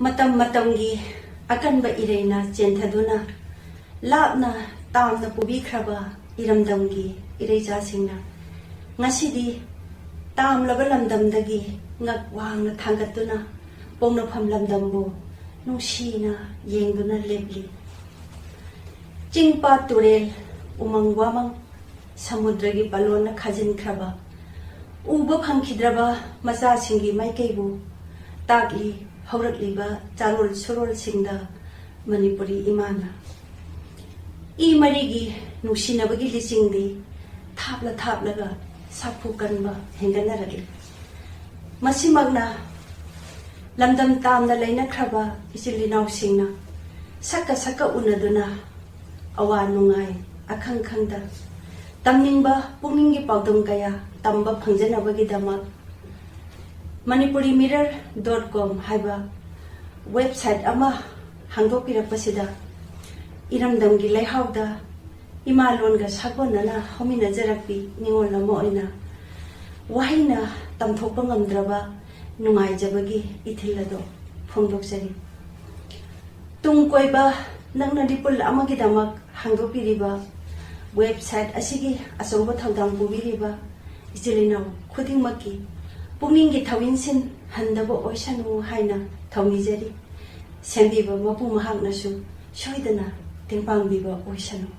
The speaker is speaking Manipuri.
Matam matamgi akan ba ireina chenthaduna lapna tamna pubi khraba iramdamgi ireja singna ngasidi tamlaba lamdamdagi ngak wangna thangatuna pongna pham lamdambu nungsina yengduna lepli chingpa turel umang wamang samudragi palona khajin khraba uba phangkhidraba macha singi maikeibu takli haurakliba chalol surol singda manipuri imana I marigi nungsinabagi lisingdi thapla sakpu kanba henganaragi masimagna lamdam tamna laina khraba ichilinau singna sakka unaduna awa nungai akhang khangda tamningba pungningi paudam kaya tamba phangjanabagi damak manipurimirror.com haiba website ama hangdokpirapasida iramdamgi laihauda imalonga sagonana hominajarakpi ningol lama oina wahaina tamthokpa ngamdraba nungaijabagi ithilado phongdokjari tungkoiba nangna dipul amagi damak hangdokpiriba website asigi asoba thaudang pubiriba ichilinau khudingmaki pungningi thawinsin handaba oisanu haina thawmijari sembiba mapu mahaknasu soidana tengpangbiba oisanu